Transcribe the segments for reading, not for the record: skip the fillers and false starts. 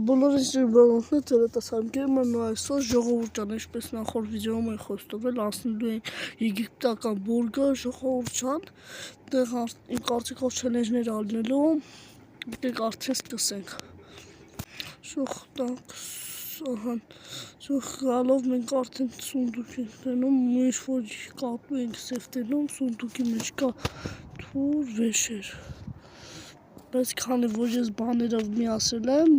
Բոլորից ջրբանոթն է ծերատասարքերում են այսօր ժողովուրդյան, ինչպես նախորդ վիդեոում են խոստովել, անցնելու են եգիպտական բուրգը ժողովուրդյան, դեղ իմ կարծիքով չելենջներ ալնելու, դեք արդեն սկսենք։ Շուխ տանք, շուխ գալով մենք արդեն սունդուկ ենք տենում, ինչ-որ կատու ենք սև տենում, սունդուկի մեջ կա թուր վեշեր։ Բայց քանի որ ես բաները միացրել եմ,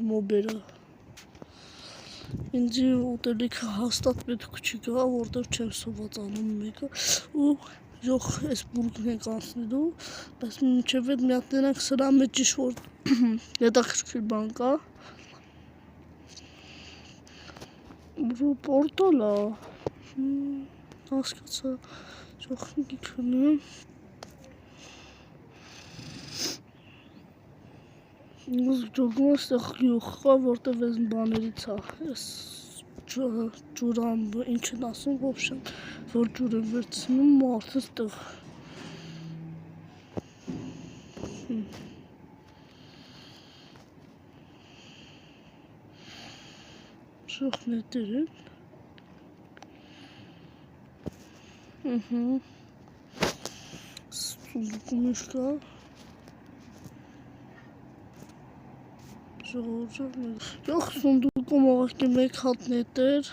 մոբերը, ինձ ուտելիքը հաստատ պետք չի գա, որտեղ չեմ սոված անում մեկը, ու ժող այս բուրգն ենք անցնելու, բայց մինչև այդ մի հատ տենանք սրա մեջ ինչ-որ հետաքրքիր բան կա, պորտալ է, հասկացա, ժող մի քնեմ, Ջոգում այստեղ գյուղ կա, որտև այս բաներից է, այս ջուրան, ինչ են ասում, ոբշան, որ ջուր են վերցնում, մարդը ստեղ շող նետեր են, սունդուկում ինչ կա, Ժող սունդուկում աղաղկի մեկ հատ նետեր,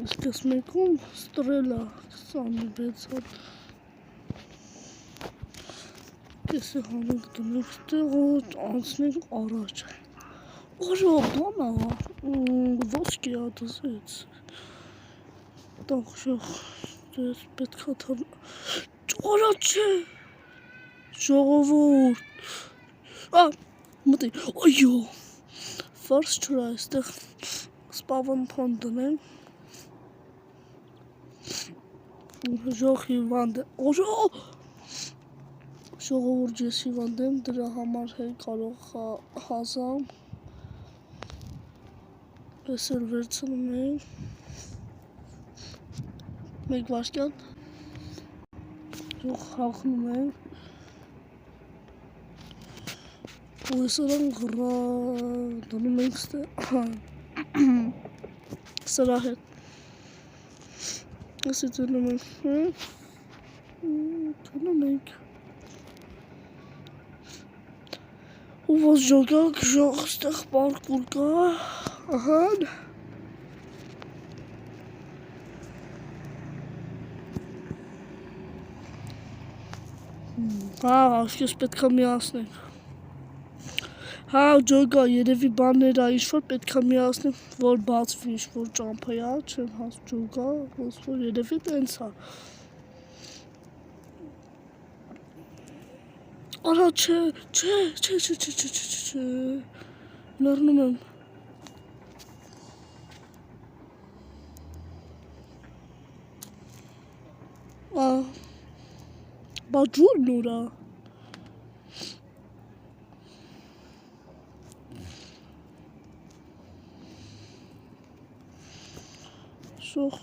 իսկս մեկում ստրել է 26 հատ, կեսի հանենք դնենք ստեղ ու անցնենք առաջ, Օրո բանա, ոսկի ադզեց, տանք ժող, դες պետք է թան, ճորա չէ, ժողովուրդ, մտի, այո, վարս չրա այստեղ սպավան փան դնեմ, ժող հիվանդ է, ժողովուրդ ես հիվանդ եմ, դրա համար կարող հազամ, ես էլ վերցնում եմ, մեկ վաշկյան, ժող հաղնում եմ, ու ես ըրան գրա, դնում ենք սրա հետ, ես է դնում ենք, ու ոզ ժոգակ, ժող ստեղ պարկուր կա, ահան, աշկես պետք է միացնենք, ջոգա, երևի բաններ ինչ-որ պետք է միացնենք, որ բացվի ինչ-որ ճամփա է, չեմ հաս ջոգա, ոնց որ երևի տենց է, արա չէ, լռնում եմ, բա ջուրն ուրա, շող,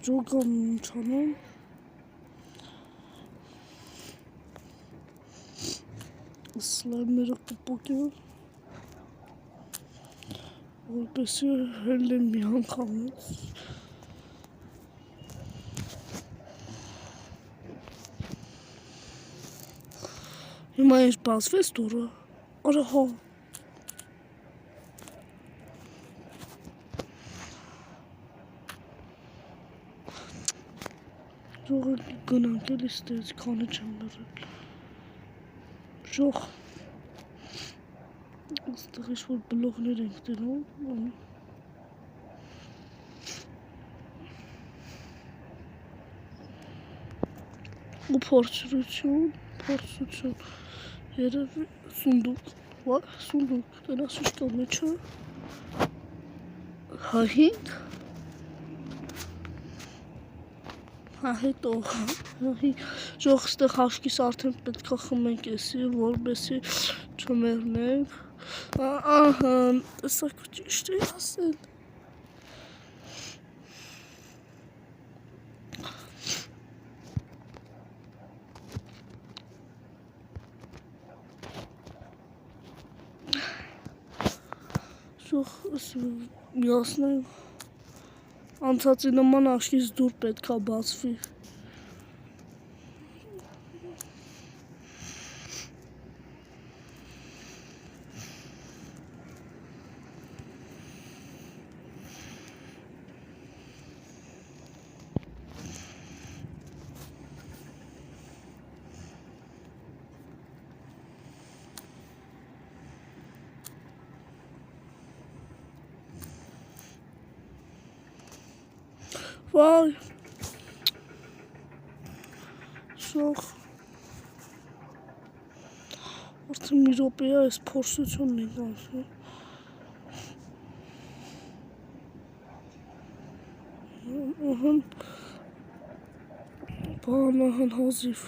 ջոգամ չանում, սլայմերը կպոկ եմ, որպեսի հել եմ մի անգամից, հիմա ինչ բացվեց դուրը, արա հա, ժողը գնանք էլ իստեց, քանը չեմ լրել, ժող, աստեղ ինչ-որ բլողներ ենք տենում, ու փորձություն, երևի սունդուկ, տենաս ինչ կա մեջը, հահինք, հետո, ժող ստեղ հաշկիս արդեն պետք է խմենք էսի, որբեսի չմեռնենք, տեսակ ճիշտ է ասել, Շուխ միացնեմ անցածի նման աշկից դուր պետքա բացվի Վայ Շուխ Արդեն մի րոպե է այս փորձությունն ենք անցնում Ահն Բան ահն հազիվ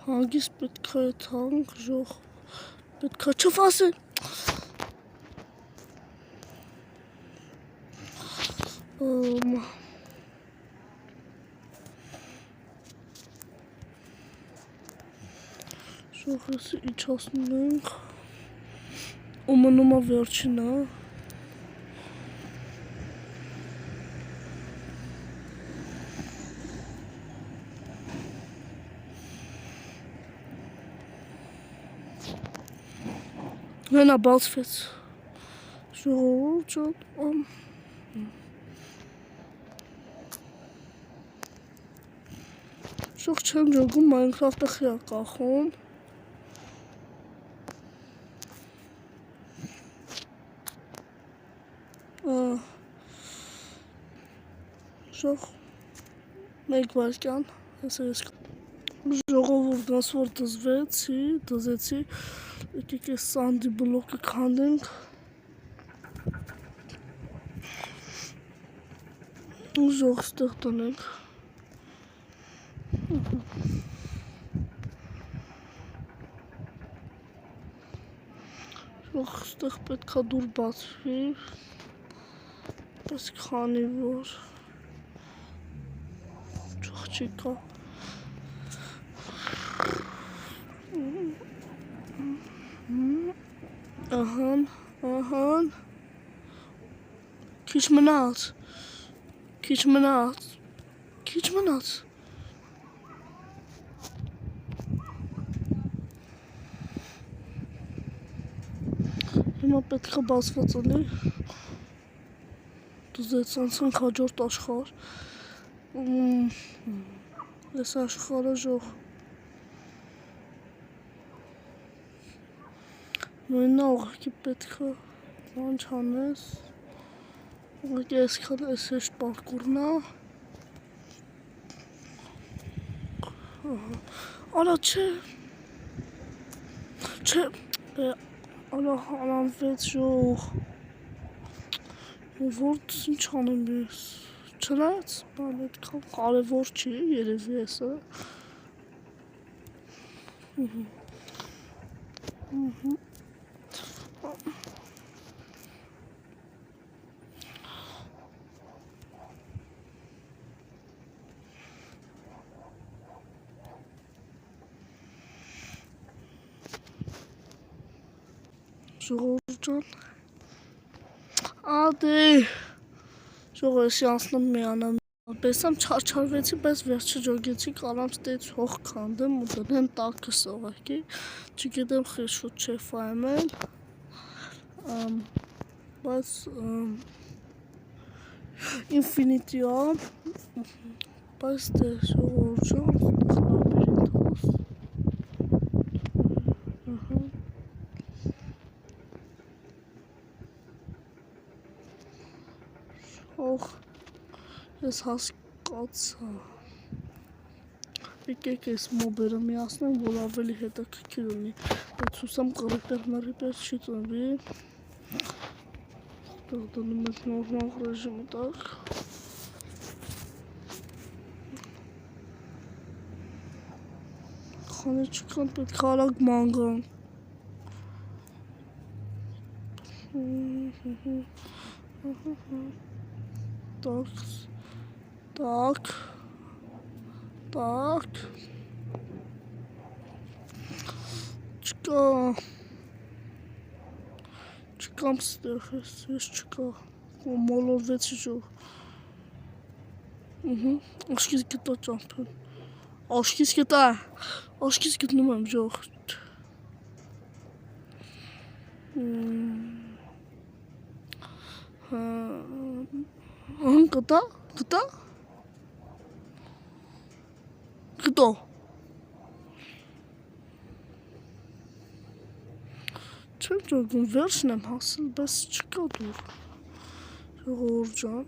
Հանգիստ պետքա է թանք ժող Պետքա չվասեն Շողեսի իչասնում ենք ու մնում է վերջինը Հենա բացվեց Ժողովուրդ ջան Շուխ չեմ ջոգում Minecraft-ը խի է կախում Շուխ մեկ վարկյան Ժողովուրդ դաս որ դզեցի եկեք այս սանդի բլոկը քանդենք Ժող ստեղ տնենք Շող ստեղ պետքա դուր բացվի Պես քանի որ Չող չի կա Ահան Քիչ մնաց Հիմա պետքա բացված ալի Դուզեց անցանք հաջորդ աշխար Ես աշխարը ժող Նույնը ուղղակի պետքա բան չանես Ուղղակի այսքան այս հեշտ պարկուրն է Արա չէ Արա հանանվեց ժող Որդ ինչ անեմ ես Չնայած բան այդքան կարևոր չի երևի եսը Ժողովուրդ ջան Ադե Ժողովեսի անցնում միանամ Պեսամ չարչարվեցի, բայց վերջը ջոգեցի կարամ ստեից հող քանդեմ ու դնեմ տակը սողակի Չգիտեմ խի շուտ չէ ֆայմել Բայց Infinity է Բայց դե ժողովուրդ ջան Հող Ես հասկացա Եկեք այս մոբերը միացնեմ, որ ավելի հետաքրքիր ունի Բայց հուսամ կռիպերների պես չի ծնվի Դնում ենք նորմալ ռեժիմի տակ Քանի չկան պետք է արագ ման գան Так. Չկա կամ ստեղ ես չկա, մոլորվեցի ժող, աշկից գտա ճամփեն, աշկից գտնում եմ ժող, գտա, չեմ ճոգում, վերջն եմ հասել, բայց չկա դուր, ժողովուրդ ջան,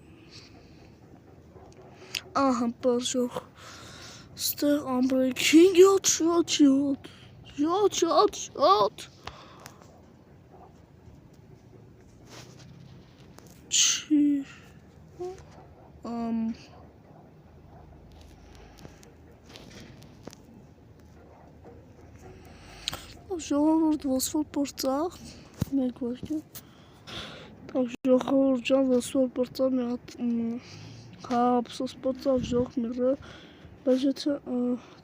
ահա պարժող, ստեղ ամբրեք, 5 7 չի, ժողովուրդ ոսվոր պրծաղ, մեկ վարկյա, ժողովուրդ ջան ոսվոր պրծաղ մի հատ, հա ափսոս պրծաղ ժող միրը, բայց եթե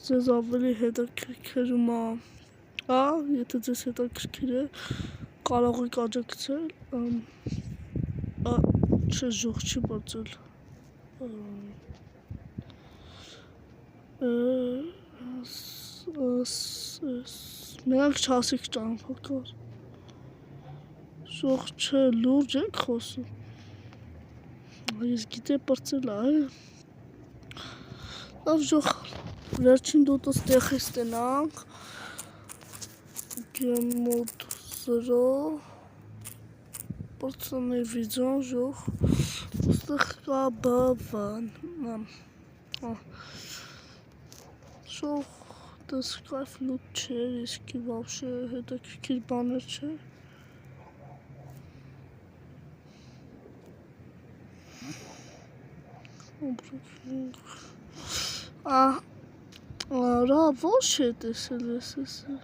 ձեզ ավելի հետաքրքրում է, եթե ձեզ հետաքրքիր է, կարող եք աջակցել, չէ ժող չի պրծել, Մենակ չասիք ճամփակար, ժող չէ, լուրջ եք խոսում, ես գիտե պրծել է, լավ ժող, վերջին դոտս տեղ ես տենանք, գեմոտ 0, պրծանի վիդեոն ժող, ստեղ կա բավան, ժող, դες կայֆ լուտ չէր, իսկի վավշե հետաքրքիր բաներ չէր, Արա, ոչ է տեսել ես էսը,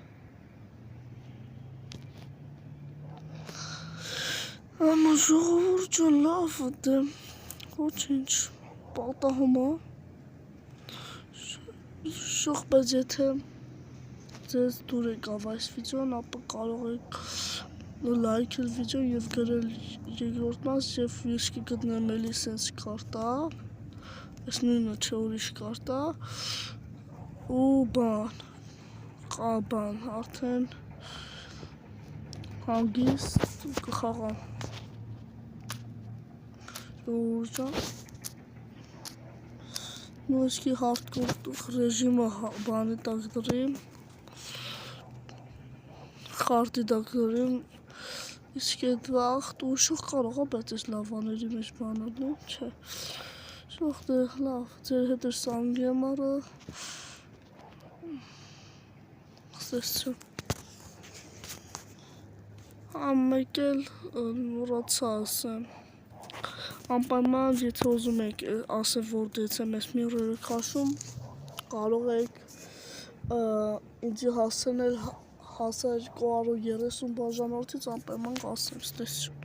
Ամա ժողովուրդ ջան լավ դե, ոչինչ, պատահում է, ժող բայց եթե ձեզ դուր եկավ այս վիդեոն, ապա կարող եք լայքել վիդեոն և գրել երկրորդ մաս և ես կգտնեմ էլի սենց կարտա, ես նույնը չէ ուրիշ կարտա, ու բան, արդեն հանգիստ կխաղամ, ժողովուրդ ջան, նու իսկի հարդկոր ռեժիմը բանի տակ դրիմ, խարտի տակ դրիմ, իսկ էդ վաղտ ու շող կարող է, բայց ես լավաների մեջ բանալու, չէ, շող դե լավ, ձեր հետ էր սանգեմարը, ստես չեմ, մեկ էլ մուրացա ասեմ, անպայման եթե ուզում եք ասել, որ դեցեմ ես միրերը կաշում, կարող եք ինձի հասցնել 1230 բաժանորդից անպայման կասեմ, ստես չեմ,